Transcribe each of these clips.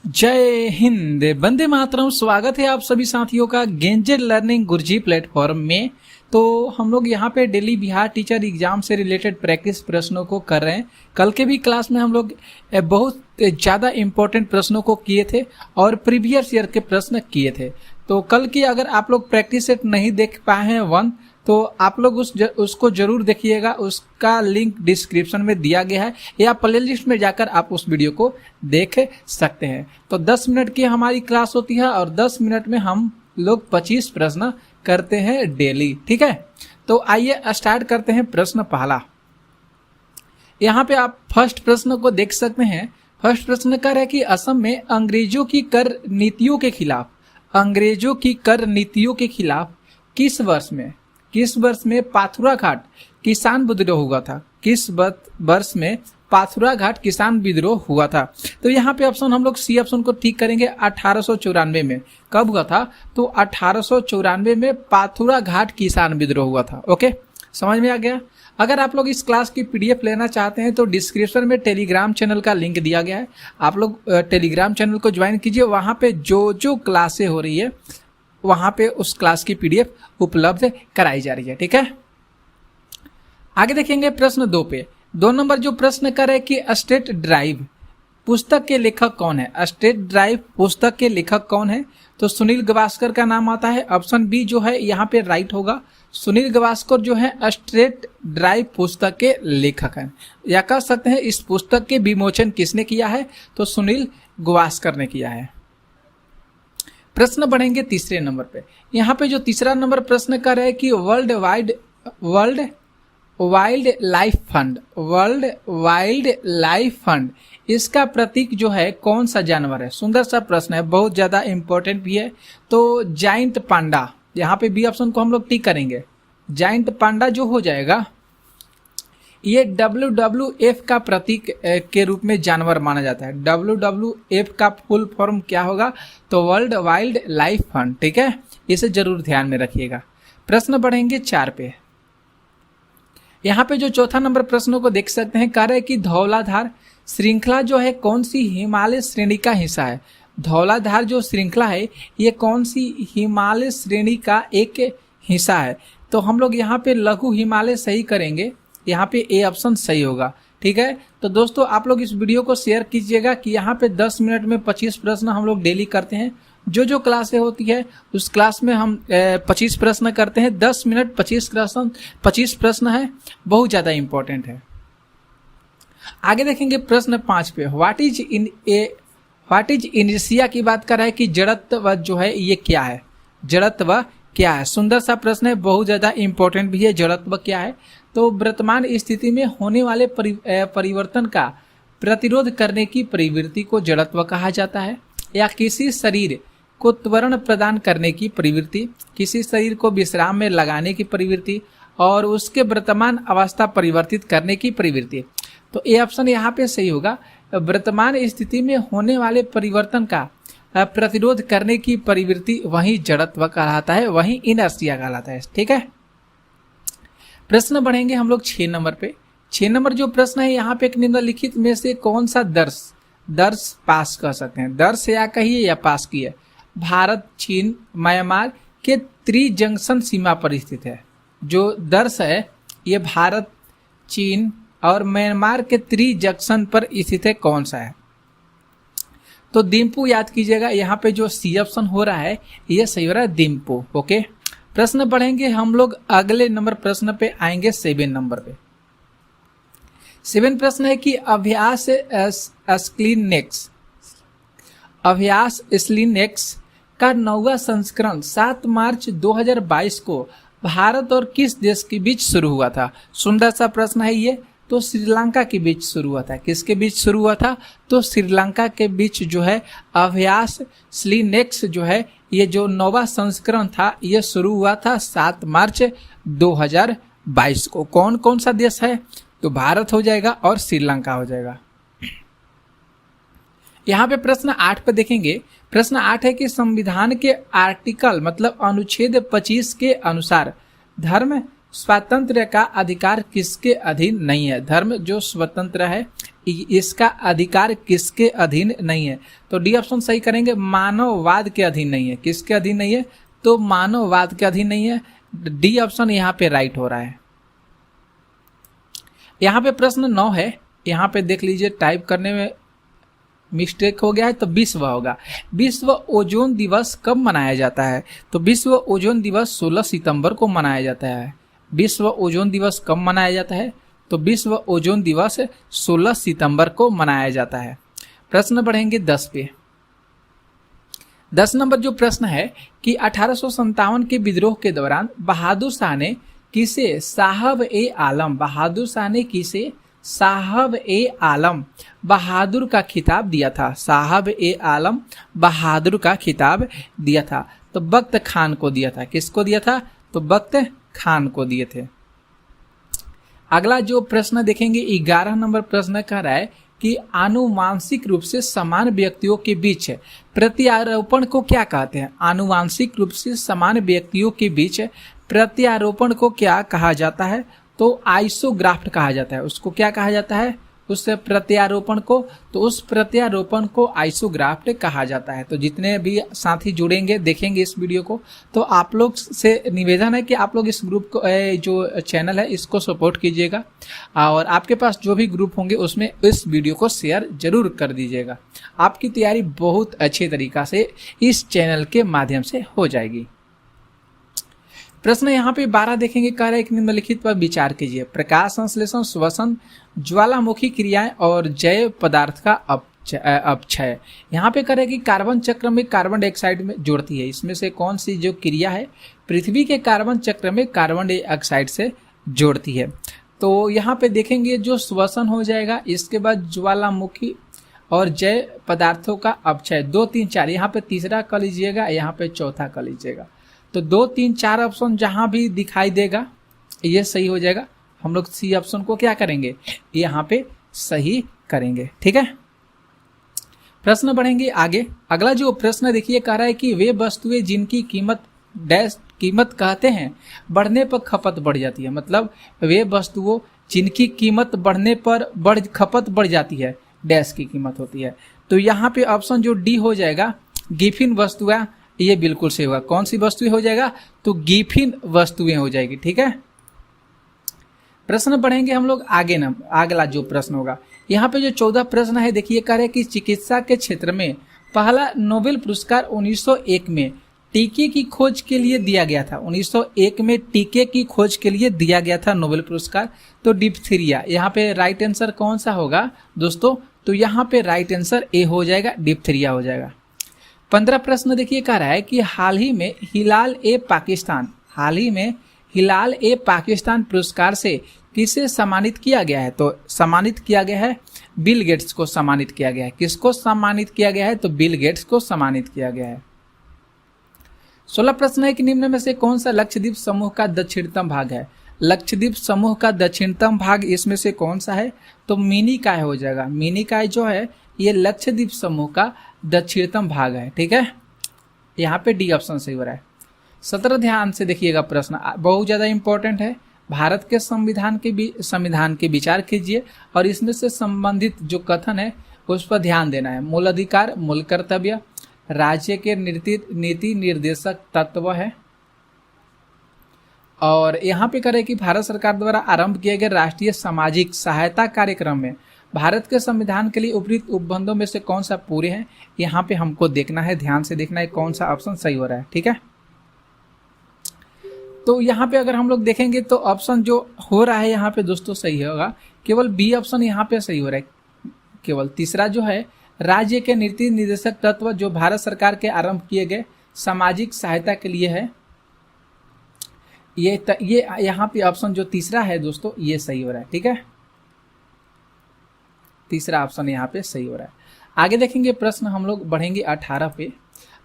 जय हिंद, वंदे मातरम। स्वागत है आप सभी साथियों का गेंजर लर्निंग गुरुजी प्लेटफॉर्म में। तो हम लोग यहाँ पे डेली बिहार टीचर एग्जाम से रिलेटेड प्रैक्टिस प्रश्नों को कर रहे हैं। कल के भी क्लास में हम लोग बहुत ज़्यादा इम्पोर्टेंट प्रश्नों को किए थे और प्रीवियस ईयर के प्रश्न किए थे। तो कल की अगर आप लोग प्रैक्टिस सेट नहीं देख पाए हैं वन, तो आप लोग उसको जरूर देखिएगा। उसका लिंक डिस्क्रिप्शन में दिया गया है या प्लेलिस्ट में जाकर आप उस वीडियो को देख सकते हैं। तो 10 मिनट की हमारी क्लास होती है और 10 मिनट में हम लोग 25 प्रश्न करते हैं डेली। ठीक है, तो आइए स्टार्ट करते हैं। प्रश्न पहला, यहाँ पे आप फर्स्ट प्रश्न को देख सकते हैं। फर्स्ट प्रश्न कर है कि असम में अंग्रेजों की कर नीतियों के खिलाफ किस वर्ष में पाथुराघाट किसान विद्रोह हुआ था? किस वर्ष में पाथुराघाट किसान विद्रोह हुआ था? तो यहाँ पे ऑप्शन हम लोग सी ऑप्शन को ठीक करेंगे। 1894 में। कब हुआ था? तो 1894 में पाथुराघाट किसान विद्रोह हुआ था। ओके, समझ में आ गया। अगर आप लोग इस क्लास की पीडीएफ लेना चाहते हैं तो डिस्क्रिप्शन में टेलीग्राम चैनल का लिंक दिया गया है। आप लोग टेलीग्राम चैनल को ज्वाइन कीजिए। वहाँ पे जो क्लासें हो रही है वहाँ पे उस क्लास की पीडीएफ उपलब्ध कराई जा रही है। ठीक है, आगे देखेंगे प्रश्न 2 पे। 2 नंबर जो प्रश्न कर है कि स्टेट ड्राइव पुस्तक के लेखक कौन है? स्टेट ड्राइव पुस्तक के लेखक कौन है? तो सुनील गावस्कर का नाम आता है। ऑप्शन बी जो है यहाँ पे राइट होगा। सुनील गावस्कर जो है स्टेट ड्राइव पुस्तक के लेखक हैं, या कह सकते हैं इस पुस्तक के विमोचन किसने किया है? तो सुनील गावस्कर ने किया है। प्रश्न बढ़ेंगे तीसरे नंबर पे। यहाँ पे जो तीसरा नंबर प्रश्न कर रहे हैं कि वर्ल्ड वाइल्ड लाइफ फंड इसका प्रतीक जो है कौन सा जानवर है? सुंदर सा प्रश्न है, बहुत ज्यादा इंपॉर्टेंट भी है। तो जाइंट पांडा, यहाँ पे बी ऑप्शन को हम लोग टिक करेंगे। जाइंट पांडा जो हो जाएगा ये WWF का प्रतीक के रूप में जानवर माना जाता है। WWF का फुल फॉर्म क्या होगा? तो वर्ल्ड वाइल्ड लाइफ फंड। ठीक है, इसे जरूर ध्यान में रखिएगा। प्रश्न बढ़ेंगे 4 पे। यहाँ पे जो चौथा नंबर प्रश्नों को देख सकते हैं, कह रहे हैं कि धौलाधार श्रृंखला जो है कौन सी हिमालय श्रेणी का हिस्सा है? धौलाधार जो श्रृंखला है ये कौन सी हिमालय श्रेणी का एक हिस्सा है? तो हम लोग यहाँ पे लघु हिमालय सही करेंगे। यहाँ पे ए ऑप्शन सही होगा। ठीक है, तो दोस्तों आप लोग इस वीडियो को शेयर कीजिएगा कि यहाँ पे 10 मिनट में 25 प्रश्न हम लोग डेली करते हैं। जो क्लासें होती है उस क्लास में हम 25 प्रश्न करते हैं। 10 मिनट 25 प्रश्न है, बहुत ज़्यादा इंपॉर्टेंट है। आगे देखेंगे प्रश्न 5 पे। व्हाट इज इनर्शिया की बात कर रहा है कि जड़त्व जो है ये क्या है? जड़त्व क्या है? सुंदर सा प्रश्न है, बहुत ज़्यादा इंपॉर्टेंट भी है। जड़त्व क्या है? तो वर्तमान स्थिति में होने वाले परिवर्तन का प्रतिरोध करने की प्रवृत्ति को जड़त्व कहा जाता है। या किसी शरीर को त्वरण प्रदान करने की प्रवृत्ति, किसी शरीर को विश्राम में लगाने की प्रवृत्ति और उसके वर्तमान अवस्था परिवर्तित करने की प्रवृत्ति। तो ये ऑप्शन यहाँ पे सही होगा। वर्तमान स्थिति में होने वाले परिवर्तन का प्रतिरोध करने की प्रवृत्ति वही जड़त्व कहलाता है, वही इनर्शिया कहलाता है। ठीक है, प्रश्न बढ़ेंगे हम लोग 6 नंबर पे। 6 नंबर जो प्रश्न है यहाँ पे एक निम्नलिखित में से कौन सा दर्श पास कर सकते हैं? दर्श या कहिए या पास किए। भारत, चीन, म्यांमार के त्रिजंक्शन सीमा पर स्थित है। जो दर्श है ये भारत, चीन और म्यांमार के त्रिजंक्शन पर स्थित है, कौन सा है? तो दिम्पू याद कीजिएगा। यहाँ पे जो सी ऑप्शन हो रहा है ये सही हो रहा है, दिम्पू। ओके, प्रश्न बढ़ेंगे हम लोग अगले नंबर प्रश्न पे आएंगे 7 नंबर पे। 7 प्रश्न है कि अभ्यास स्लिनेक्स का 9वां संस्करण 7 मार्च 2022 को भारत और किस देश के बीच शुरू हुआ था? सुंदर सा प्रश्न है ये। तो श्रीलंका के बीच शुरू हुआ था। किसके बीच शुरू हुआ था? तो श्रीलंका के बीच जो है अभ्यास स्लिनेक्स जो है ये जो 9वां संस्करण था ये शुरू हुआ था 7 मार्च 2022 को। कौन कौन सा देश है? तो भारत हो जाएगा और श्रीलंका हो जाएगा। यहाँ पे प्रश्न 8 पे देखेंगे। प्रश्न 8 है कि संविधान के आर्टिकल मतलब अनुच्छेद 25 के अनुसार धर्म स्वातंत्र्य का अधिकार किसके अधीन नहीं है? धर्म जो स्वतंत्र है इसका अधिकार किसके अधीन नहीं है? तो डी ऑप्शन सही करेंगे, मानववाद के अधीन नहीं है। किसके अधीन नहीं है? तो मानववाद के अधीन नहीं है। डी ऑप्शन यहाँ पे राइट हो रहा है। यहाँ पे प्रश्न 9 है, यहाँ पे देख लीजिए टाइप करने में मिस्टेक हो गया है, तो विश्व होगा। विश्व ओजोन दिवस कब मनाया जाता है? तो विश्व ओजोन दिवस 16 सितंबर को मनाया जाता है। विश्व ओजोन दिवस कब मनाया जाता है? तो विश्व ओजोन दिवस 16 सितंबर को मनाया जाता है। प्रश्न बढ़ेंगे 10 पे। 10 नंबर जो प्रश्न है कि 1857 के विद्रोह के दौरान बहादुर शाह ने किसे साहब ए आलम, बहादुर शाह ने किसे साहब ए आलम बहादुर का खिताब दिया था? साहब ए आलम बहादुर का खिताब दिया था, तो बख्त खान को दिया था। किसको दिया था? तो बख्त खान को दिए थे। अगला जो प्रश्न देखेंगे 11 नंबर प्रश्न कह रहा है कि आनुवांशिक रूप से समान व्यक्तियों के बीच प्रत्यारोपण को क्या कहते हैं? आनुवांशिक रूप से समान व्यक्तियों के बीच प्रत्यारोपण को क्या कहा जाता है? तो आइसोग्राफ्ट कहा जाता है। उसको क्या कहा जाता है? उस प्रत्यारोपण को, तो उस प्रत्यारोपण को आइसोग्राफ्ट कहा जाता है। तो जितने भी साथी जुड़ेंगे देखेंगे इस वीडियो को, तो आप लोग से निवेदन है कि आप लोग इस ग्रुप को जो चैनल है इसको सपोर्ट कीजिएगा, और आपके पास जो भी ग्रुप होंगे उसमें इस वीडियो को शेयर जरूर कर दीजिएगा। आपकी तैयारी बहुत अच्छे तरीका से इस चैनल के माध्यम से हो जाएगी। प्रश्न यहाँ पे 12 देखेंगे, कह रहा है कि निम्नलिखित पर विचार कीजिए। प्रकाश संश्लेषण, श्वसन, ज्वालामुखी क्रियाएं और जैव पदार्थ का अपक्षय। यहाँ पे कह रहे हैं कि कार्बन चक्र में कार्बन डाइऑक्साइड में जोड़ती है। इसमें से कौन सी जो क्रिया है पृथ्वी के कार्बन चक्र में कार्बन डाइऑक्साइड से जोड़ती है? तो यहाँ पे देखेंगे जो श्वसन हो जाएगा, इसके बाद ज्वालामुखी और जैव पदार्थों का अपक्षय। 2, 3, 4 यहाँ पे तीसरा कर लीजिएगा, यहाँ पे चौथा कर लीजिएगा। तो 2, 3, 4 ऑप्शन जहां भी दिखाई देगा ये सही हो जाएगा। हम लोग सी ऑप्शन को क्या करेंगे? यहाँ पे सही करेंगे। ठीक है, प्रश्न बढ़ेंगे आगे। अगला जो प्रश्न देखिए कह रहा है कि वे वस्तुएं जिनकी कीमत कहते हैं बढ़ने पर खपत बढ़ जाती है। मतलब वे वस्तुओं जिनकी कीमत बढ़ने पर खपत बढ़ जाती है, डैश की कीमत होती है। तो यहाँ पे ऑप्शन जो डी हो जाएगा, गिफिन वस्तुएं, ये बिल्कुल सही होगा। कौन सी वस्तुएं हो जाएगा? तो गिफिन वस्तुएं हो जाएगी। ठीक है, प्रश्न बढ़ेंगे हम लोग आगे न। अगला जो प्रश्न होगा यहाँ पे जो 14 प्रश्न है देखिए, कह रहे हैं कि चिकित्सा के क्षेत्र में पहला नोबेल पुरस्कार 1901 में टीके की खोज के लिए दिया गया था। 1901 में टीके की खोज के लिए दिया गया था नोबेल पुरस्कार। तो डिप्थीरिया, यहाँ पे राइट आंसर कौन सा होगा दोस्तों? तो यहाँ पे राइट आंसर ए हो जाएगा, डिप्थीरिया हो जाएगा। 15 प्रश्न देखिए कह रहा है कि हाल ही में हिलाल ए पाकिस्तान पुरस्कार से किसे सम्मानित किया गया है? तो सम्मानित किया गया है बिल गेट्स को सम्मानित किया गया है। किसको सम्मानित किया गया है? तो बिल गेट्स को सम्मानित किया गया है। 16 प्रश्न है कि निम्न में से कौन सा लक्षद्वीप समूह का दक्षिणतम भाग है? लक्षद्वीप समूह का दक्षिणतम भाग इसमें से कौन सा है? तो मिनिकॉय हो जाएगा। मिनिकॉय जो है ये लक्षद्वीप समूह का दक्षिणतम भाग है। ठीक है, यहाँ पे डी ऑप्शन सही हो रहा है। 17 ध्यान से देखिएगा, प्रश्न बहुत ज्यादा इंपॉर्टेंट है। भारत के संविधान के विचार कीजिए और इसमें से संबंधित जो कथन है उस पर ध्यान देना है। मूल अधिकार, मूल कर्तव्य, राज्य के नीति निर्देशक तत्व है। और यहाँ पे करें कि भारत सरकार द्वारा आरंभ किए गए राष्ट्रीय सामाजिक सहायता कार्यक्रम में भारत के संविधान के लिए उपयुक्त उपबंधों में से कौन सा पूरे हैं? यहाँ पे हमको देखना है, ध्यान से देखना है कौन सा ऑप्शन सही हो रहा है। ठीक है, तो यहाँ पे अगर हम लोग देखेंगे तो ऑप्शन जो हो रहा है यहाँ पे दोस्तों सही होगा, केवल बी ऑप्शन यहाँ पे सही हो रहा है। केवल तीसरा जो है राज्य के नीति निर्देशक तत्व जो भारत सरकार के आरंभ किए गए सामाजिक सहायता के लिए है, ये यहाँ पे ऑप्शन जो तीसरा है दोस्तों ये सही हो रहा है। ठीक है, तीसरा ऑप्शन यहाँ पे सही हो रहा है। आगे देखेंगे प्रश्न हम लोग बढ़ेंगे 18 पे।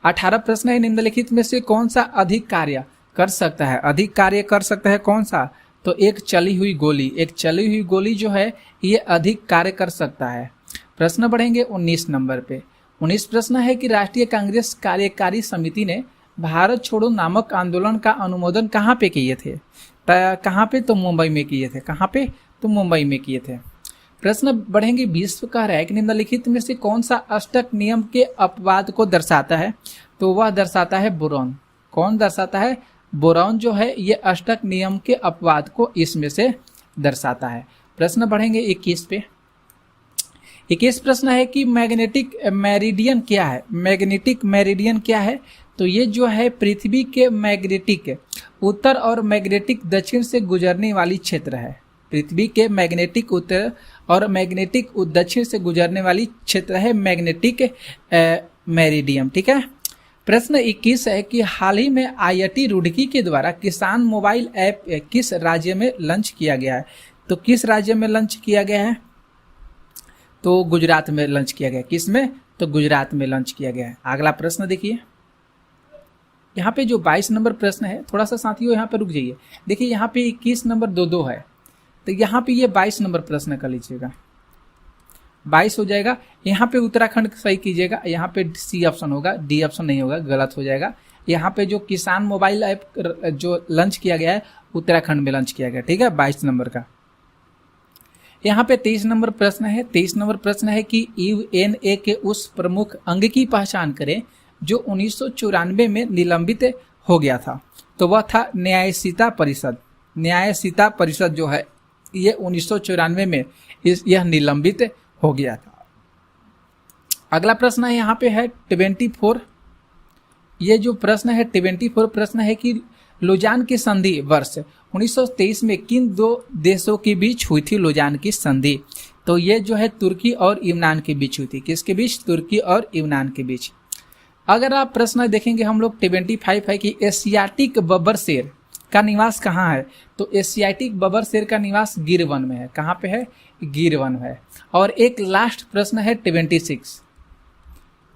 18 प्रश्न है निम्नलिखित में से कौन सा अधिक कार्य कर सकता है? अधिक कार्य कर सकता है कौन सा? तो एक चली हुई गोली जो है ये अधिक कार्य कर सकता है। प्रश्न बढ़ेंगे 19 नंबर पे। 19 प्रश्न है कि राष्ट्रीय कांग्रेस कार्यकारी समिति ने भारत छोड़ो नामक आंदोलन का अनुमोदन कहाँ पे किए थे? कहाँ पे? तो मुंबई में किए थे। कहाँ पे? तो मुंबई में किए थे। प्रश्न बढ़ेंगे 20 कह रहा है कि निम्नलिखित में से कौन सा अष्टक नियम के अपवाद को दर्शाता है? तो वह दर्शाता है बोरॉन। कौन दर्शाता है? बोरॉन जो है ये अष्टक नियम के अपवाद को इसमें से दर्शाता है। प्रश्न बढ़ेंगे 21 पे। 21 प्रश्न है कि मैग्नेटिक मेरिडियन क्या है? मैग्नेटिक मेरिडियन क्या है? तो ये जो है पृथ्वी के मैग्नेटिक उत्तर और मैग्नेटिक दक्षिण से गुजरने वाली क्षेत्र है। पृथ्वी के मैग्नेटिक उत्तर और मैग्नेटिक दक्षिण से गुजरने वाली क्षेत्र है मैग्नेटिक मेरिडियन। ठीक है। प्रश्न 21 है कि हाल ही में IIT रुड़की के द्वारा किसान मोबाइल ऐप किस राज्य में लॉन्च किया गया है? तो किस राज्य में लॉन्च किया गया है? तो गुजरात में लॉन्च किया गया। किस में? तो गुजरात में लॉन्च किया गया है। अगला प्रश्न देखिए, यहाँ पे जो 22 नंबर प्रश्न है, थोड़ा सा साथियों यहाँ पे रुक जाइए। देखिए यहाँ पे 21 नंबर 2 है, तो यहाँ पे ये 22 नंबर प्रश्न कर लीजिएगा, 22 हो जाएगा। यहाँ पे उत्तराखंड सही कीजिएगा, यहाँ पे C ऑप्शन होगा, D ऑप्शन नहीं होगा, गलत हो जाएगा। यहाँ पे जो किसान मोबाइल ऐप जो लॉन्च किया गया है उत्तराखंड में लॉन्च किया गया। ठीक है, 22 नंबर का। यहाँ पे 23 नंबर प्रश्न है। 23 नंबर प्रश्न है कि UNA के उस प्रमुख अंग की पहचान करें जो 1994 में निलंबित हो गया था। तो वह था न्यायशीता परिषद। न्यायशीता परिषद जो है ये 1994 में यह निलंबित हो गया था। अगला प्रश्न है यहाँ पे है 24। ये जो प्रश्न है 24 प्रश्न है कि लुजान की संधि वर्ष 1923 में किन दो देशों के बीच हुई थी? लुजान की संधि तो ये जो है तुर्की और यूनान के बीच हुई थी। किसके बीच? तुर्की और यूनान के बीच। अगर आप प्रश्न देखेंगे हम लोग 25 है कि एशियाटिक बब्बर शेर का निवास कहाँ है? तो एशियाटिक बब्बर शेर का निवास गिर वन में है। कहाँ पे है? गिर वन है। और एक लास्ट प्रश्न है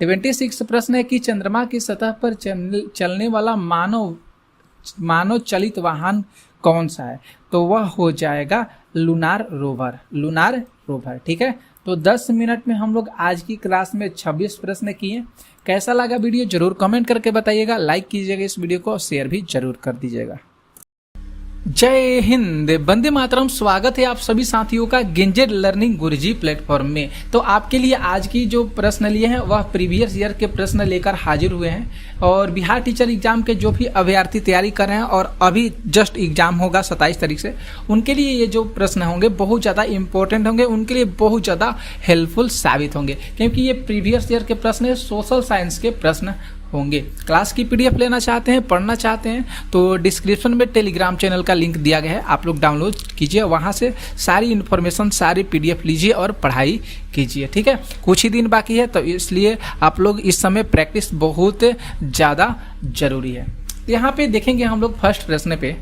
26 प्रश्न है कि चंद्रमा की सतह पर चलने वाला मानव चलित वाहन कौन सा है? तो वह हो जाएगा लूनार रोवर। ठीक है, तो 10 मिनट में हम लोग आज की क्लास में 26 प्रश्न किए। कैसा लगा वीडियो जरूर कमेंट करके बताइएगा, लाइक कीजिएगा इस वीडियो को, शेयर भी जरूर कर दीजिएगा। जय हिंद, वंदे मातरम। स्वागत है आप सभी साथियों का गेंजेट लर्निंग गुरुजी प्लेटफॉर्म में। तो आपके लिए आज की जो प्रश्न लिए हैं वह प्रीवियस ईयर के प्रश्न लेकर हाजिर हुए हैं। और बिहार टीचर एग्जाम के जो भी अभ्यर्थी तैयारी कर रहे हैं और अभी जस्ट एग्जाम होगा 27 तारीख से, उनके लिए ये जो प्रश्न होंगे बहुत ज़्यादा इंपॉर्टेंट होंगे, उनके लिए बहुत ज़्यादा हेल्पफुल साबित होंगे, क्योंकि ये प्रीवियस ईयर के प्रश्न सोशल साइंस के प्रश्न होंगे। क्लास की PDF लेना चाहते हैं, पढ़ना चाहते हैं, तो डिस्क्रिप्शन में टेलीग्राम चैनल का लिंक दिया गया है, आप लोग डाउनलोड कीजिए, वहाँ से सारी इन्फॉर्मेशन, सारी PDF लीजिए और पढ़ाई कीजिए। ठीक है, कुछ ही दिन बाकी है, तो इसलिए आप लोग इस समय प्रैक्टिस बहुत ज़्यादा जरूरी है। यहाँ पे देखेंगे हम लोग फर्स्ट प्रश्न पे।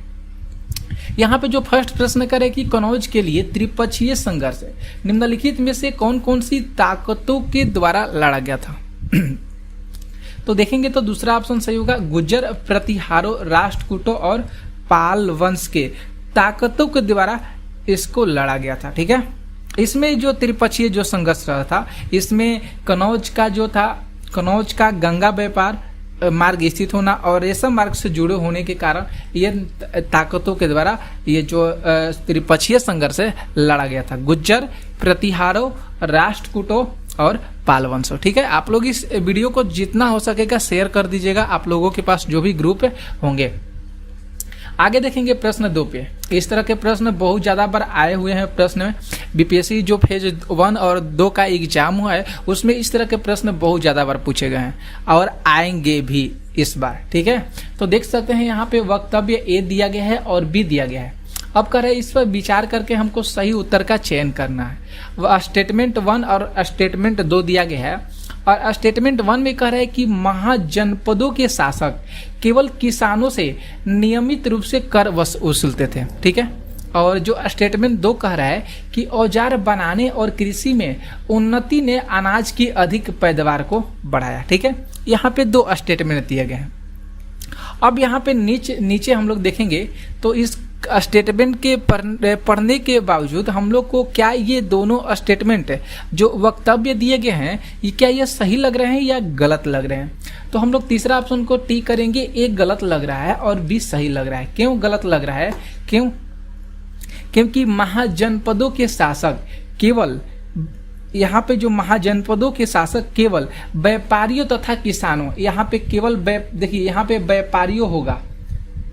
यहाँ पे जो फर्स्ट प्रश्न करे कि कनौज के लिए त्रिपक्षीय संघर्ष निम्नलिखित में से कौन कौन सी ताकतों के द्वारा लड़ा गया था? तो देखेंगे तो दूसरा ऑप्शन सही होगा, गुज्जर, प्रतिहारों, राष्ट्रकूटों और पाल वंश के ताकतों के द्वारा इसको लड़ा गया था। ठीक है, इसमें जो त्रिपक्षीय जो संघर्ष रहा था, इसमें कनौज का गंगा व्यापार मार्ग स्थित होना और रेशम मार्ग से जुड़े होने के कारण ये ताकतों के द्वारा ये जो त्रिपक्षीय संघर्ष लड़ा गया था। गुज्जर, प्रतिहारों, राष्ट्रकूटों और पाल वंशों। ठीक है, आप लोग इस वीडियो को जितना हो सकेगा शेयर कर दीजिएगा, आप लोगों के पास जो भी ग्रुप होंगे। आगे देखेंगे प्रश्न 2 पे। इस तरह के प्रश्न बहुत ज़्यादा बार आए हुए हैं प्रश्न में। BPSC जो फेज 1 और 2 का एग्जाम हुआ है उसमें इस तरह के प्रश्न बहुत ज़्यादा बार पूछे गए हैं और आएंगे भी इस बार। ठीक है, तो देख सकते हैं यहाँ पे वक्तव्य A दिया गया है और B दिया गया है। अब कह रहे हैं इस पर विचार करके हमको सही उत्तर का चयन करना है। वह स्टेटमेंट 1 और स्टेटमेंट 2 दिया गया है। और स्टेटमेंट 1 में कह रहे हैं कि महाजनपदों के शासक केवल किसानों से नियमित रूप से कर वसूलते थे। ठीक है, और जो स्टेटमेंट 2 कह रहा है कि औजार बनाने और कृषि में उन्नति ने अनाज की अधिक पैदावार को बढ़ाया। ठीक है, यहाँ पे 2 स्टेटमेंट दिए गए हैं। अब यहाँ पे नीचे हम लोग देखेंगे तो इस स्टेटमेंट के पढ़ने के बावजूद हम लोग को क्या ये दोनों स्टेटमेंट जो वक्तव्य दिए गए हैं ये क्या ये सही लग रहे हैं या गलत लग रहे हैं? तो हम लोग तीसरा ऑप्शन को टिक करेंगे, ए गलत लग रहा है और बी सही लग रहा है। क्यों गलत लग रहा है? क्यों? क्योंकि महाजनपदों के शासक केवल, यहाँ पे जो महाजनपदों के शासक केवल व्यापारियों तथा किसानों, यहाँ पे केवल देखिए यहाँ पे व्यापारियों होगा,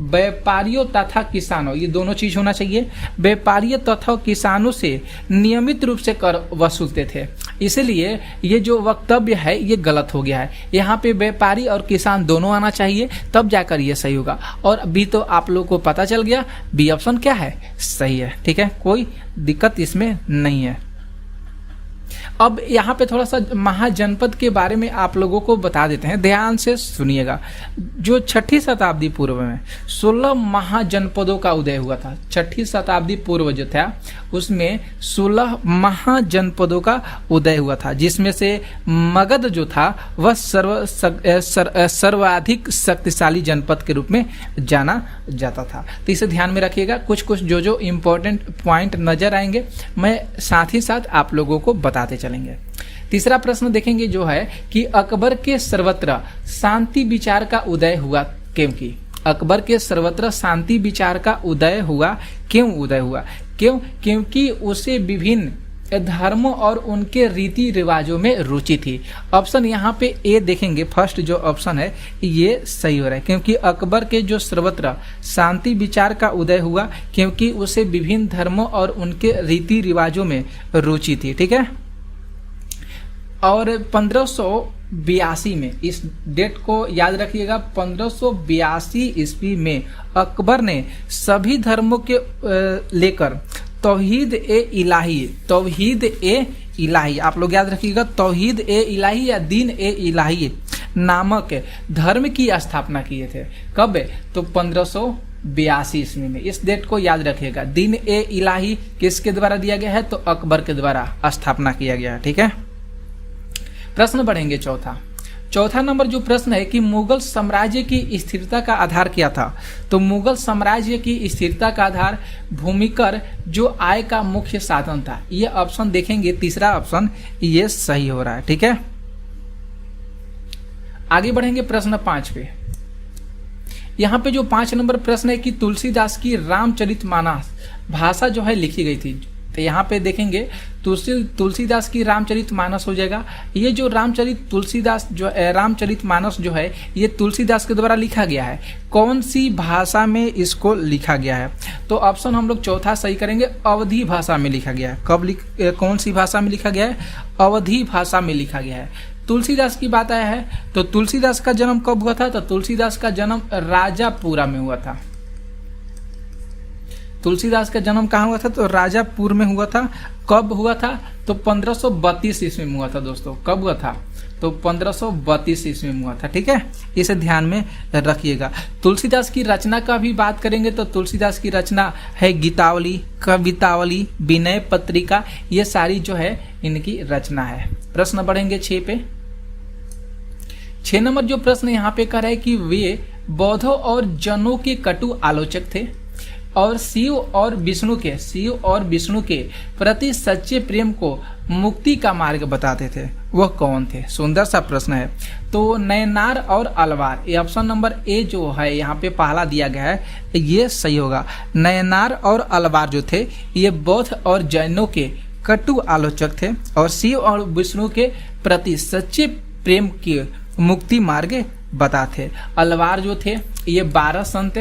व्यापारियों तथा किसानों, ये दोनों चीज होना चाहिए। व्यापारियों तथा किसानों से नियमित रूप से कर वसूलते थे, इसलिए ये जो वक्तव्य है ये गलत हो गया है। यहाँ पे व्यापारी और किसान दोनों आना चाहिए, तब जाकर ये सही होगा। और बी तो आप लोग को पता चल गया, बी ऑप्शन क्या है? सही है। ठीक है, कोई दिक्कत इसमें नहीं है। अब यहाँ पे थोड़ा सा महाजनपद के बारे में आप लोगों को बता देते हैं, ध्यान से सुनिएगा। जो 6ठी शताब्दी पूर्व में 16 महाजनपदों का उदय हुआ था। 6ठी शताब्दी पूर्व जो था उसमें 16 महाजनपदों का उदय हुआ था, जिसमें से मगध जो था वह सर्वाधिक शक्तिशाली जनपद के रूप में जाना जाता था। तो इसे ध्यान में रखिएगा, कुछ कुछ जो इम्पोर्टेंट पॉइंट नजर आएंगे मैं साथ ही साथ आप लोगों को बताते चलेंगे। तीसरा प्रश्न देखेंगे जो है कि अकबर के सर्वत्र शांति विचार का उदय हुआ क्योंकि अकबर के सर्वत्र शांति विचार का उदय हुआ क्यों उदय हुआ? क्यों? क्योंकि उसे विभिन्न धर्मों और उनके रीति रिवाजों में रुचि थी। ऑप्शन यहाँ पे ए देखेंगे, फर्स्ट जो ऑप्शन है ये सही हो रहा है, क्योंकि अकबर के जो सर्वत्र शांति विचार का उदय हुआ क्योंकि उसे विभिन्न धर्मों और उनके रीति रिवाजों में रुचि थी। ठीक है, और 1582 में, इस डेट को याद रखिएगा, 1582 ईस्वी में अकबर ने सभी धर्मों के लेकर तौहीद ए इलाही, आप लोग याद रखिएगा, तौहीद ए इलाही या दीन ए इलाही नामक धर्म की स्थापना किए थे। कब? तो 1582 ईस्वी में। इस डेट को याद रखिएगा। दीन ए इलाही किसके द्वारा दिया गया है? तो अकबर के द्वारा स्थापना किया गया है। ठीक है, प्रश्न बढ़ेंगे चौथा नंबर जो प्रश्न है कि मुगल साम्राज्य की स्थिरता का आधार क्या था? तो मुगल साम्राज्य की स्थिरता का आधार भूमिकर जो आय का मुख्य साधन था। ये ऑप्शन देखेंगे, तीसरा ऑप्शन ये सही हो रहा है। ठीक है, आगे बढ़ेंगे प्रश्न 5 पे। यहाँ पे जो 5 नंबर प्रश्न है कि तुलसीदास की रामचरितमानस भाषा जो है लिखी गई थी। तो यहाँ पे देखेंगे तुलसीदास की रामचरितमानस हो जाएगा। ये जो रामचरितमानस जो है ये तुलसीदास के द्वारा लिखा गया है। कौन सी भाषा में इसको लिखा गया है? तो ऑप्शन हम लोग चौथा सही करेंगे, अवधी भाषा में लिखा गया है। कौन सी भाषा में लिखा गया है? अवधी भाषा में लिखा गया है। तुलसीदास की बात आया है तो तुलसीदास का जन्म कब हुआ था? तो तुलसीदास का जन्म राजापुरा में हुआ था। तुलसीदास का जन्म कहाँ हुआ था? तो राजापुर में हुआ था। कब हुआ था? तो 1532 ईस्वी में हुआ था दोस्तों। कब हुआ था? तो 1532 ईस्वी में हुआ था। ठीक है, इसे ध्यान में रखिएगा। तुलसीदास की रचना का भी बात करेंगे तो तुलसीदास की रचना है गीतावली, कवितावली, विनय पत्रिका, ये सारी जो है इनकी रचना है। प्रश्न बढ़ेंगे 6 पे। 6 नंबर जो प्रश्न यहाँ पे कर रहा है कि वे बौद्धों और जैनों के कटु आलोचक थे और शिव और विष्णु के प्रति सच्चे प्रेम को मुक्ति का मार्ग बताते थे। वह कौन थे? सुंदर सा प्रश्न है। तो नयनार और अलवार, ये ऑप्शन नंबर ए जो है यहाँ पे पहला दिया गया है ये सही होगा। नयनार और अलवार जो थे ये बौद्ध और जैनों के कटु आलोचक थे और शिव और विष्णु के प्रति सच्चे प्रेम के मुक्ति मार्ग बताते। अलवार जो थे ये 12 संत,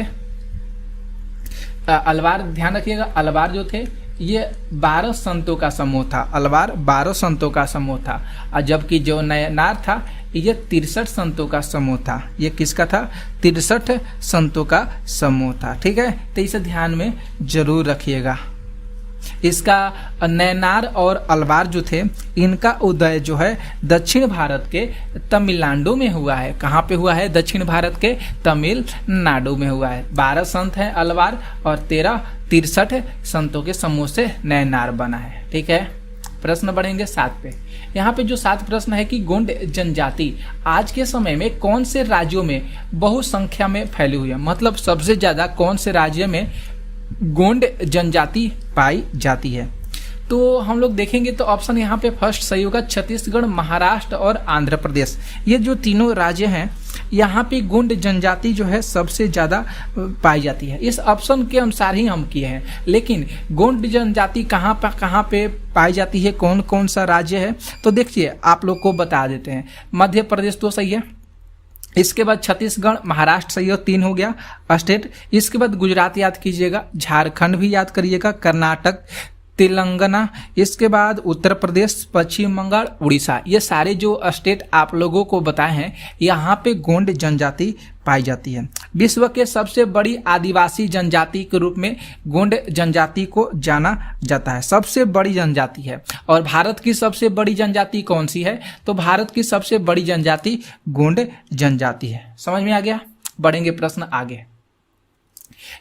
अलवार ध्यान रखिएगा, अलवार जो थे ये 12 संतों का समूह था। अलवार 12 संतों का समूह था और जबकि जो नयनार था ये 63 संतों का समूह था। ये किसका था? 63 संतों का समूह था। ठीक है, तो इसे ध्यान में जरूर रखिएगा। इसका नयनार और अलवार जो थे इनका उदय जो है दक्षिण भारत के तमिलनाडु में हुआ है। कहाँ पे हुआ है? दक्षिण भारत के तमिलनाडु में हुआ है। 12 संत हैं अलवार और 63 संतों के समूह से नयनार बना है। ठीक है, प्रश्न बढ़ेंगे 7 पे। यहाँ पे जो 7 प्रश्न है कि गोंड जनजाति आज के समय में कौन से राज्यों में बहुसंख्या में फैली हुई है? मतलब सबसे ज्यादा कौन से राज्य में गोंड जनजाति पाई जाती है? तो हम लोग देखेंगे तो ऑप्शन यहाँ पे फर्स्ट सही होगा, छत्तीसगढ़, महाराष्ट्र और आंध्र प्रदेश। ये जो तीनों राज्य हैं यहाँ पे गोंड जनजाति जो है सबसे ज़्यादा पाई जाती है। इस ऑप्शन के अनुसार ही हम किए हैं, लेकिन गोंड जनजाति कहाँ पे पाई जाती है, कौन कौन सा राज्य है, तो देखिए आप लोग को बता देते हैं। मध्य प्रदेश तो सही है, इसके बाद छत्तीसगढ़, महाराष्ट्र सही हो, 3 हो गया स्टेट। इसके बाद गुजरात याद कीजिएगा, झारखंड भी याद करिएगा, कर्नाटक, तेलंगाना, इसके बाद उत्तर प्रदेश, पश्चिम बंगाल, उड़ीसा। ये सारे जो स्टेट आप लोगों को बताए हैं यहाँ पे गोंड जनजाति पाई जाती है। विश्व के सबसे बड़ी आदिवासी जनजाति के रूप में गोंड जनजाति को जाना जाता है, सबसे बड़ी जनजाति है। और भारत की सबसे बड़ी जनजाति कौन सी है, तो भारत की सबसे बड़ी जनजाति गोंड जनजाति है। समझ में आ गया? बढ़ेंगे प्रश्न आगे।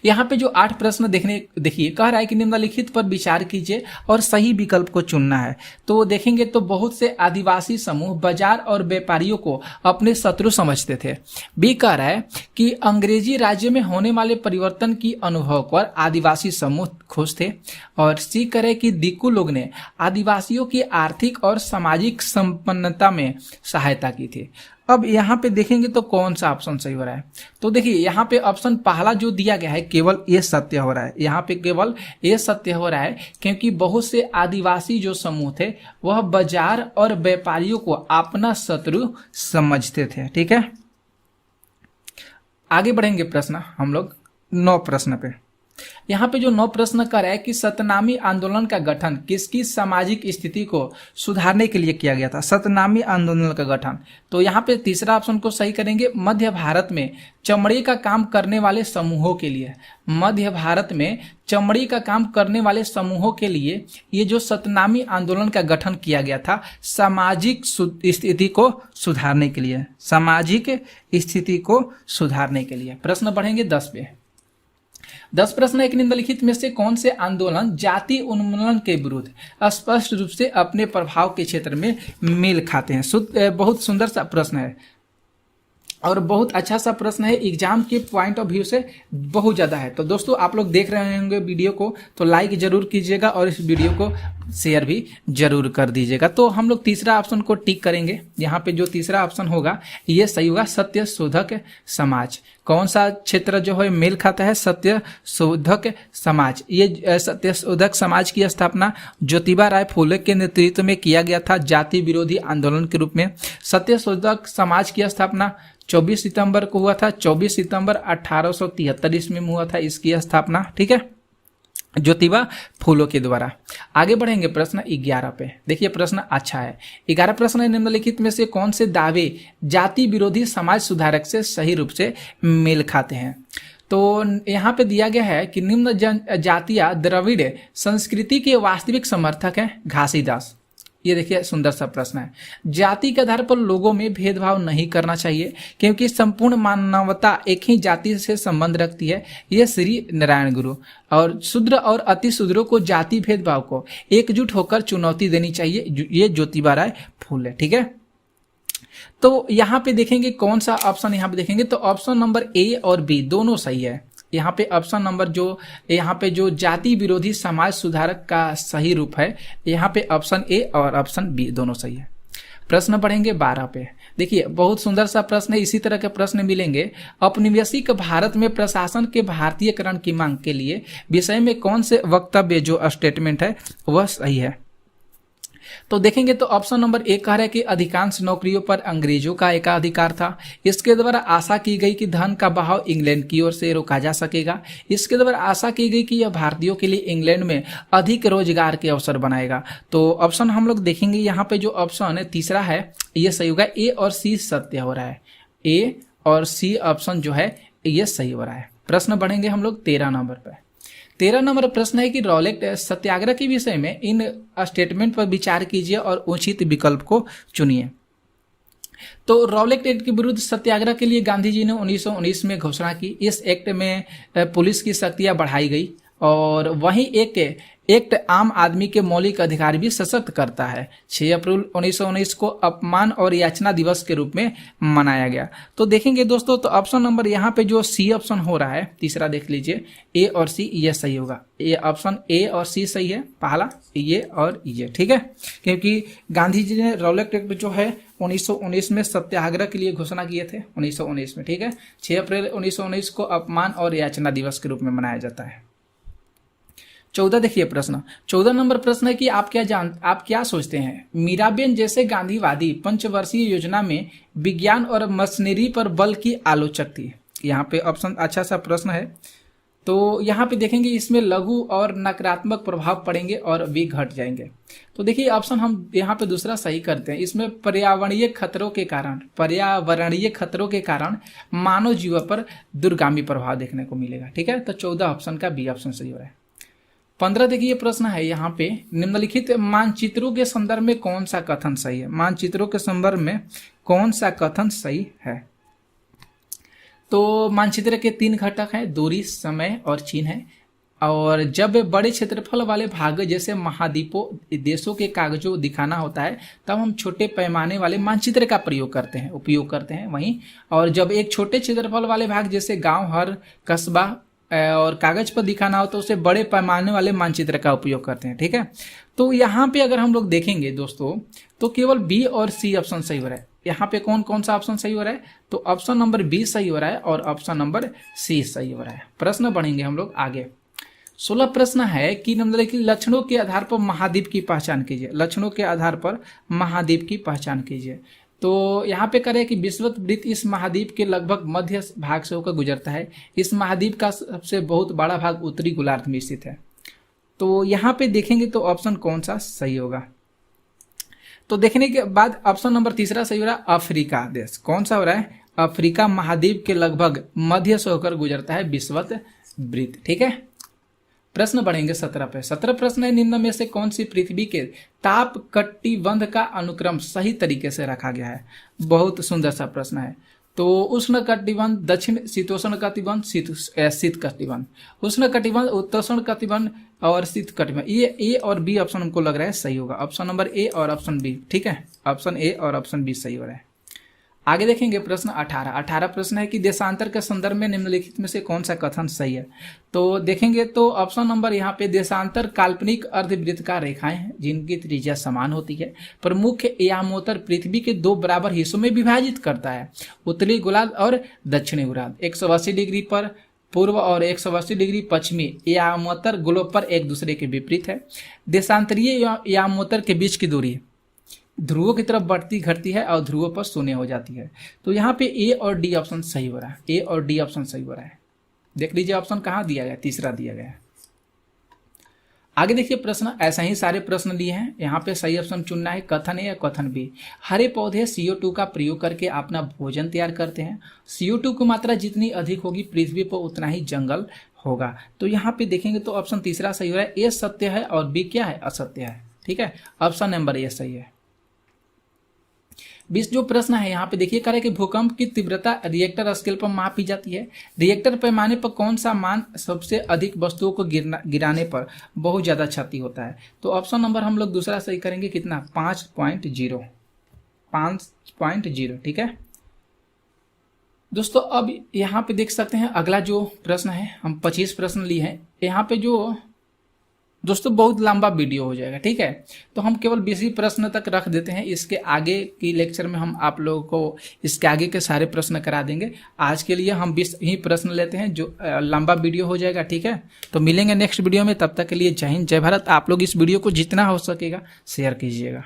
यहाँ पे जो 8 प्रश्न देखिए कह रहा है कि निम्नलिखित पर विचार कीजिए और सही विकल्प को चुनना है। तो देखेंगे तो बहुत से आदिवासी समूह बाजार और व्यापारियों को अपने शत्रु समझते थे। बी कह रहा है कि अंग्रेजी राज्य में होने वाले परिवर्तन की अनुभव पर आदिवासी समूह खुश थे। और सी कह रहा है कि दिक्कू लोग ने आदिवासियों की आर्थिक और सामाजिक संपन्नता में सहायता की थी। अब यहाँ पे देखेंगे तो कौन सा ऑप्शन सही हो रहा है, तो देखिए यहाँ पे ऑप्शन पहला जो दिया गया है केवल ये सत्य हो रहा है। यहाँ पे केवल ये सत्य हो रहा है क्योंकि बहुत से आदिवासी जो समूह थे वह बाजार और व्यापारियों को अपना शत्रु समझते थे। ठीक है, आगे बढ़ेंगे प्रश्न हम लोग 9 प्रश्न पे। यहाँ पे जो 9 प्रश्न कर रहा है कि सतनामी आंदोलन का गठन किसकी सामाजिक स्थिति को सुधारने के लिए किया गया था? सतनामी आंदोलन का गठन, तो यहाँ पे तीसरा ऑप्शन को सही करेंगे, मध्य भारत में चमड़े का काम करने वाले समूहों के लिए। मध्य भारत में चमड़े का काम करने वाले समूहों के लिए ये जो सतनामी आंदोलन का गठन किया गया था सामाजिक स्थिति को सुधारने के लिए, सामाजिक स्थिति को सुधारने के लिए। प्रश्न बढ़ेंगे 10 पे। 10 प्रश्न एक निम्नलिखित में से कौन से आंदोलन जाति उन्मूलन के विरुद्ध स्पष्ट रूप से अपने प्रभाव के क्षेत्र में मेल खाते हैं? बहुत सुंदर सा प्रश्न है और बहुत अच्छा सा प्रश्न है, एग्जाम के पॉइंट ऑफ व्यू से बहुत ज़्यादा है। तो दोस्तों आप लोग देख रहे होंगे वीडियो को तो लाइक जरूर कीजिएगा और इस वीडियो को शेयर भी जरूर कर दीजिएगा। तो हम लोग तीसरा ऑप्शन को टिक करेंगे। यहाँ पे जो तीसरा ऑप्शन होगा ये सही होगा, सत्य शोधक समाज। कौन सा क्षेत्र जो है मेल खाता है? सत्य शोधक समाज। ये सत्य शोधक समाज की स्थापना ज्योतिबा राय फूले के नेतृत्व में किया गया था जाति विरोधी आंदोलन के रूप में। सत्य शोधक समाज की स्थापना 24 सितंबर को हुआ था, 24 सितंबर 1873 ईस्वी में हुआ था इसकी स्थापना। ठीक है, ज्योतिबा फूलों के द्वारा। आगे बढ़ेंगे प्रश्न 11 पे। देखिए प्रश्न अच्छा है। 11 प्रश्न निम्नलिखित में से कौन से दावे जाति विरोधी समाज सुधारक से सही रूप से मेल खाते हैं? तो यहाँ पे दिया गया है कि निम्न जातिया द्रविड़ संस्कृति के वास्तविक समर्थक हैं घासीदास। ये देखिए सुंदर सा प्रश्न है। जाति के आधार पर लोगों में भेदभाव नहीं करना चाहिए क्योंकि संपूर्ण मानवता एक ही जाति से संबंध रखती है, ये श्री नारायण गुरु। और शूद्र और अति शूद्रों को जाति भेदभाव को एकजुट होकर चुनौती देनी चाहिए, ये ज्योतिबा राय फूले। ठीक है, तो यहाँ पे देखेंगे कौन सा ऑप्शन यहाँ पे देखेंगे तो ऑप्शन नंबर ए और बी दोनों सही है। यहाँ पे ऑप्शन नंबर जो यहाँ पे जो जाति विरोधी समाज सुधारक का सही रूप है, यहाँ पे ऑप्शन ए और ऑप्शन बी दोनों सही है। प्रश्न बढ़ेंगे 12 पे। देखिए बहुत सुंदर सा प्रश्न है, इसी तरह के प्रश्न मिलेंगे। औपनिवेशिक भारत में प्रशासन के भारतीयकरण की मांग के लिए विषय में कौन से वक्तव्य जो स्टेटमेंट है वह सही है? तो देखेंगे तो ऑप्शन नंबर 1 कह रहा है कि अधिकांश नौकरियों पर अंग्रेजों का एकाधिकार था। इसके द्वारा आशा की गई कि धन का बहाव इंग्लैंड की ओर से रोका जा सकेगा। इसके द्वारा आशा की गई कि यह भारतीयों के लिए इंग्लैंड में अधिक रोजगार के अवसर बनाएगा। तो ऑप्शन हम लोग देखेंगे यहाँ पे जो ऑप्शन है तीसरा है ये सही होगा। ए और सी सत्य हो रहा है, ए और सी ऑप्शन जो है ये सही हो रहा है। प्रश्न बढ़ेंगे हम लोग 13 नंबर पर। 13 नंबर प्रश्न है कि रॉलेट सत्याग्रह के विषय में इन स्टेटमेंट पर विचार कीजिए और उचित विकल्प को चुनिए। तो रॉलेट एक्ट के विरुद्ध सत्याग्रह के लिए गांधी जी ने 1919 में घोषणा की। इस एक्ट में पुलिस की शक्तियां बढ़ाई गई और वहीं एक एक्ट आम आदमी के मौलिक अधिकार भी सशक्त करता है। 6 अप्रैल 1919 को अपमान और याचना दिवस के रूप में मनाया गया। तो देखेंगे दोस्तों, तो ऑप्शन नंबर यहाँ पे जो सी ऑप्शन हो रहा है, तीसरा देख लीजिए, ए और सी, ये सही होगा। ये ऑप्शन ए और सी सही है, पहला ये और ये, ठीक है। क्योंकि गांधी जी ने रॉलेट एक्ट जो है 1919 में सत्याग्रह के लिए घोषणा किए थे 1919 में, ठीक है। 6 अप्रैल 1919 को अपमान और याचना दिवस के रूप में मनाया जाता है। 14 देखिए प्रश्न, 14 नंबर प्रश्न है कि आप क्या सोचते हैं, मीराबेन जैसे गांधीवादी पंचवर्षीय योजना में विज्ञान और मशीनरी पर बल की आलोचक थी। यहाँ पे ऑप्शन अच्छा सा प्रश्न है। तो यहाँ पे देखेंगे इसमें लघु और नकारात्मक प्रभाव पड़ेंगे और भी घट जाएंगे। तो देखिए ऑप्शन हम यहाँ पे दूसरा सही करते हैं। इसमें पर्यावरणीय खतरों के कारण मानव जीवन पर दूरगामी प्रभाव देखने को मिलेगा, ठीक है। तो 14 ऑप्शन का बी ऑप्शन सही हो रहा है। 15 देखिए प्रश्न है यहाँ पे, निम्नलिखित मानचित्रों के संदर्भ में कौन सा कथन सही है। मानचित्रों के संदर्भ में कौन सा कथन सही है। तो मानचित्र के 3 घटक हैं, दूरी, समय और चिन्ह है। और जब बड़े क्षेत्रफल वाले भाग जैसे महाद्वीपों, देशों के कागजों दिखाना होता है, तब हम छोटे पैमाने वाले मानचित्र का उपयोग करते हैं वहीं। और जब एक छोटे क्षेत्रफल वाले भाग जैसे गांव, हर कस्बा और कागज पर दिखाना हो तो उसे बड़े पैमाने वाले मानचित्र का उपयोग करते हैं, ठीक है। तो यहाँ पे अगर हम लोग देखेंगे दोस्तों, तो केवल बी और सी ऑप्शन सही हो रहा है। यहाँ पे कौन कौन सा ऑप्शन सही हो रहा है, तो ऑप्शन नंबर बी सही हो रहा है और ऑप्शन नंबर सी सही हो रहा है। प्रश्न बढ़ेंगे हम लोग आगे। 16 प्रश्न है कि निम्नलिखित लक्षणों के आधार पर महाद्वीप की पहचान कीजिए। लक्षणों के आधार पर महाद्वीप की पहचान कीजिए। तो यहाँ पे करें कि विषुवत वृत्त इस महाद्वीप के लगभग मध्य भाग से होकर गुजरता है। इस महाद्वीप का सबसे बहुत बड़ा भाग उत्तरी गोलार्ध में स्थित है। तो यहाँ पे देखेंगे तो ऑप्शन कौन सा सही होगा। तो देखने के बाद ऑप्शन नंबर तीसरा सही हो रहा है, अफ्रीका देश। कौन सा हो रहा है, अफ्रीका महाद्वीप के लगभग मध्य से होकर गुजरता है विषुवत वृत्त, ठीक है। प्रश्न बढ़ेंगे 17 पे। 17 प्रश्न है, निम्न में से कौन सी पृथ्वी के ताप कटिबंध का अनुक्रम सही तरीके से रखा गया है। बहुत सुंदर सा प्रश्न है। तो उष्ण कटिबंध, दक्षिण शीतोष्ण कटिबंध, शीत कटिबंध, उष्ण कटिबंध, उत्तोष्ण कटिबंध और शीत कटिबंध। ये ए और बी ऑप्शन हमको लग रहा है सही होगा। ऑप्शन नंबर ए और ऑप्शन बी, ठीक है। ऑप्शन ए और ऑप्शन बी सही हो रहा है। आगे देखेंगे प्रश्न 18 प्रश्न है कि देशांतर के संदर्भ में निम्नलिखित में से कौन सा कथन सही है। तो देखेंगे तो ऑप्शन नंबर यहाँ पे, देशांतर काल्पनिक अर्धवृत्ताकार रेखाएं हैं जिनकी त्रिज्या समान होती है। प्रमुख यामोत्तर पृथ्वी के 2 बराबर हिस्सों में विभाजित करता है, उत्तरी गोलार्ध और दक्षिणी गोलार्ध। 180 डिग्री पर पूर्व और 180 डिग्री पश्चिमी यामोत्तर गोलों पर एक दूसरे के विपरीत है। देशांतरीय यामोत्तर के बीच की दूरी ध्रुवों की तरफ बढ़ती घटती है और ध्रुवों पर शून्य हो जाती है। तो यहाँ पे ए और डी ऑप्शन सही हो रहा है। ए और डी ऑप्शन सही हो रहा है। देख लीजिए ऑप्शन कहाँ दिया गया, तीसरा दिया गया है। आगे देखिए प्रश्न, ऐसा ही सारे प्रश्न लिए हैं। यहाँ पे सही ऑप्शन चुनना है, कथन ए या कथन बी। हरे पौधे CO2 का प्रयोग करके अपना भोजन तैयार करते हैं। CO2 की मात्रा जितनी अधिक होगी पृथ्वी पर उतना ही जंगल होगा। तो यहाँ पे देखेंगे तो ऑप्शन तीसरा सही हो रहा है। ए सत्य है और बी क्या है, असत्य है, ठीक है। ऑप्शन नंबर ए सही है। 20 जो प्रश्न है यहाँ पे देखिए, करे कि भूकंप की तीव्रता रिएक्टर स्केल पर मापी जाती है। रिएक्टर पैमाने पर कौन सा मान सबसे अधिक वस्तुओं को गिराने पर बहुत ज्यादा क्षति होता है। तो ऑप्शन नंबर हम लोग दूसरा सही करेंगे, कितना, 5.0, ठीक है दोस्तों। अब यहाँ पे देख सकते हैं अगला जो प्रश्न है, हम 25 प्रश्न लिए हैं। यहाँ पे जो दोस्तों बहुत लंबा वीडियो हो जाएगा, ठीक है। तो हम केवल 20 प्रश्न तक रख देते हैं। इसके आगे की लेक्चर में हम आप लोगों को इसके आगे के सारे प्रश्न करा देंगे। आज के लिए हम 20 ही प्रश्न लेते हैं, जो लंबा वीडियो हो जाएगा, ठीक है। तो मिलेंगे नेक्स्ट वीडियो में, तब तक के लिए जय हिंद, जय भारत। आप लोग इस वीडियो को जितना हो सकेगा शेयर कीजिएगा।